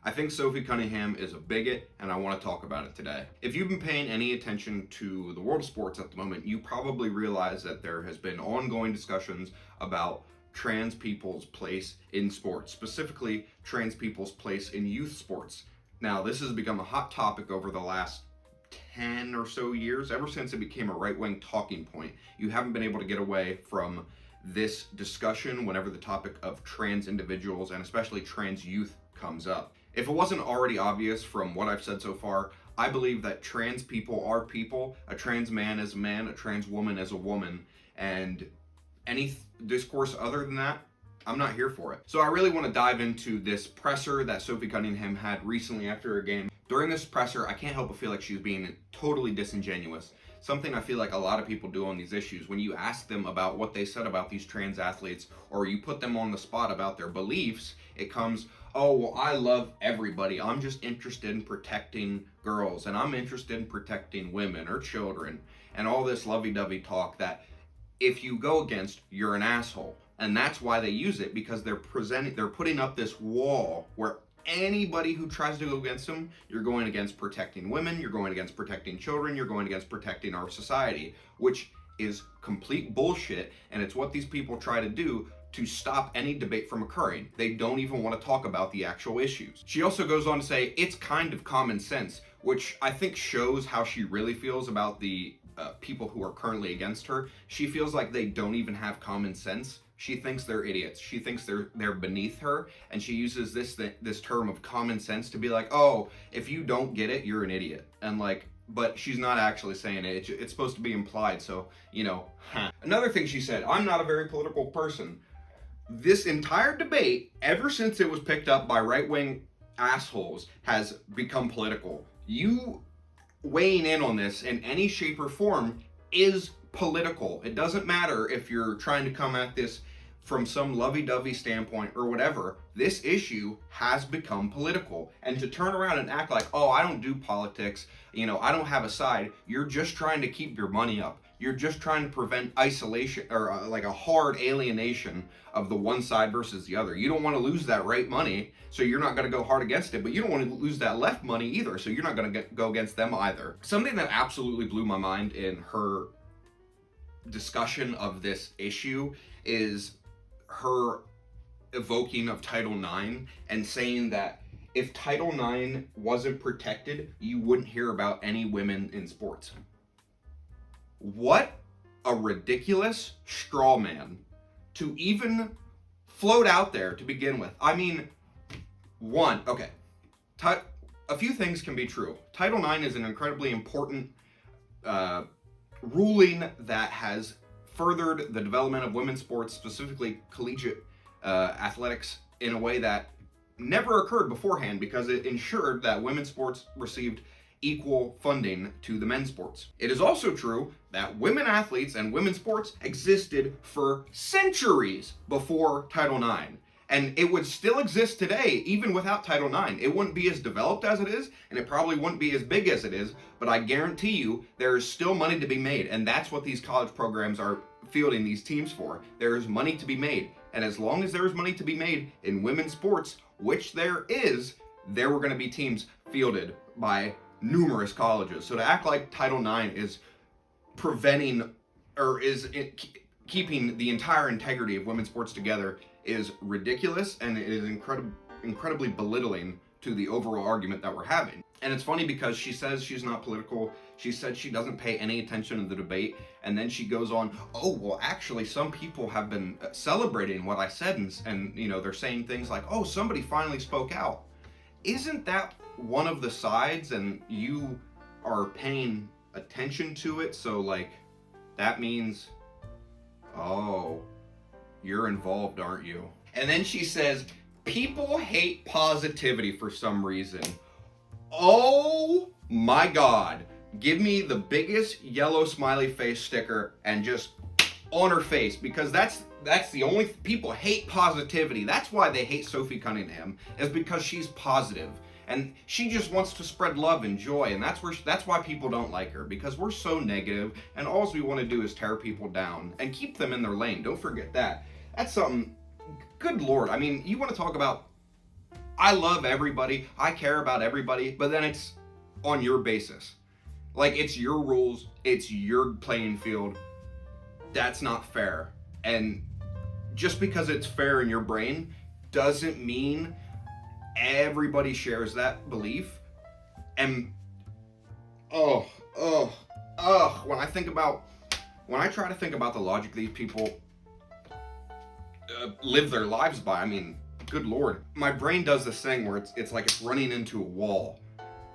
I think Sophie Cunningham is a bigot, and I want to talk about it today. If you've been paying any attention to the world of sports at the moment, you probably realize that there has been ongoing discussions about trans people's place in sports, specifically trans people's place in youth sports. Now, this has become a hot topic over the last 10 or so years, ever since it became a right-wing talking point. You haven't been able to get away from this discussion whenever the topic of trans individuals and especially trans youth comes up. If it wasn't already obvious from what I've said so far, I believe that trans people are people, a trans man is a man, a trans woman is a woman, and any discourse other than that, I'm not here for it. So I really want to dive into this presser that Sophie Cunningham had recently after a game. During this presser, I can't help but feel like she's being totally disingenuous. Something I feel like a lot of people do on these issues. When you ask them about what they said about these trans athletes, or you put them on the spot about their beliefs, it comes, oh, well, I love everybody. I'm just interested in protecting girls, and I'm interested in protecting women or children, and all this lovey-dovey talk that if you go against, you're an asshole. And that's why they use it, because they're putting up this wall where anybody who tries to go against them, you're going against protecting women, you're going against protecting children, you're going against protecting our society, which is complete bullshit, and it's what these people try to do to stop any debate from occurring. They don't even want to talk about the actual issues. She also goes on to say it's kind of common sense, which I think shows how she really feels about the people who are currently against her. She feels like they don't even have common sense. She thinks they're idiots. She thinks they're beneath her, and she uses this term of common sense to be like, oh, if you don't get it, you're an idiot. And like, but she's not actually saying it. It's supposed to be implied, so, you know. Another thing she said, I'm not a very political person. This entire debate, ever since it was picked up by right-wing assholes, has become political. You weighing in on this in any shape or form is political. It doesn't matter if you're trying to come at this from some lovey-dovey standpoint or whatever. This issue has become political. And to turn around and act like, oh, I don't do politics, you know, I don't have a side, you're just trying to keep your money up. You're just trying to prevent isolation or like a hard alienation of the one side versus the other. You don't want to lose that right money, so you're not going to go hard against it, but you don't want to lose that left money either, so you're not going to go against them either. Something that absolutely blew my mind in her discussion of this issue is her evoking of Title IX and saying that if Title IX wasn't protected, you wouldn't hear about any women in sports. What a ridiculous straw man to even float out there to begin with. I mean, a few things can be true. Title IX is an incredibly important ruling that has furthered the development of women's sports, specifically collegiate athletics, in a way that never occurred beforehand, because it ensured that women's sports received equal funding to the men's sports. It is also true that women athletes and women's sports existed for centuries before Title IX. And it would still exist today, even without Title IX. It wouldn't be as developed as it is, and it probably wouldn't be as big as it is, but I guarantee you there is still money to be made, and that's what these college programs are fielding these teams for. There is money to be made, and as long as there is money to be made in women's sports, which there is, there were going to be teams fielded by numerous colleges. So to act like Title IX is preventing or keeping the entire integrity of women's sports together is ridiculous, and it is incredibly belittling to the overall argument that we're having. And it's funny because she says she's not political. She said she doesn't pay any attention to the debate, and then she goes on, oh, well, actually, some people have been celebrating what I said, and you know, they're saying things like, oh, somebody finally spoke out. Isn't that one of the sides, and you are paying attention to it? So like, that means, oh, you're involved, aren't you? And then she says, people hate positivity for some reason. Oh my God. Give me the biggest yellow smiley face sticker and just on her face, because that's the only people hate positivity. That's why they hate Sophie Cunningham, is because she's positive. And she just wants to spread love and joy, and that's why people don't like her, because we're so negative, and all we want to do is tear people down and keep them in their lane. Don't forget that. That's something, good Lord. I mean, you want to talk about I love everybody, I care about everybody, but then it's on your basis. Like, it's your rules, it's your playing field. That's not fair. And just because it's fair in your brain doesn't mean everybody shares that belief. And when I try to think about the logic these people live their lives by, I mean, good lord, my brain does this thing where it's like it's running into a wall,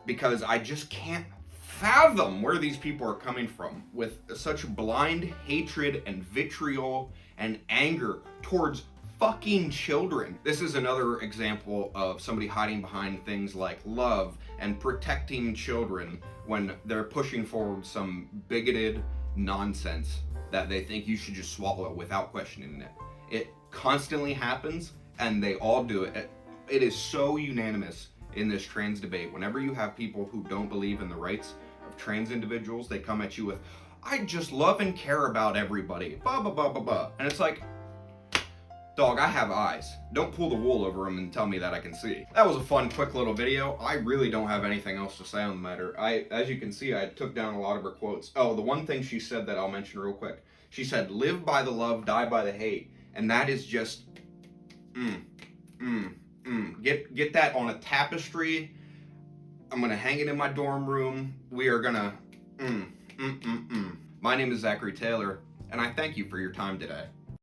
because I just can't fathom where these people are coming from with such blind hatred and vitriol and anger towards fucking children. This is another example of somebody hiding behind things like love and protecting children when they're pushing forward some bigoted nonsense that they think you should just swallow without questioning it. It constantly happens, and they all do it. It is so unanimous in this trans debate. Whenever you have people who don't believe in the rights of trans individuals, they come at you with, I just love and care about everybody, blah, blah, blah, blah, blah. And it's like, dog, I have eyes. Don't pull the wool over them and tell me that I can see. That was a fun, quick little video. I really don't have anything else to say on the matter. As you can see, I took down a lot of her quotes. Oh, the one thing she said that I'll mention real quick. She said, live by the love, die by the hate. And that is just, Get that on a tapestry. I'm gonna hang it in my dorm room. We are gonna, My name is Zachary Taylor, and I thank you for your time today.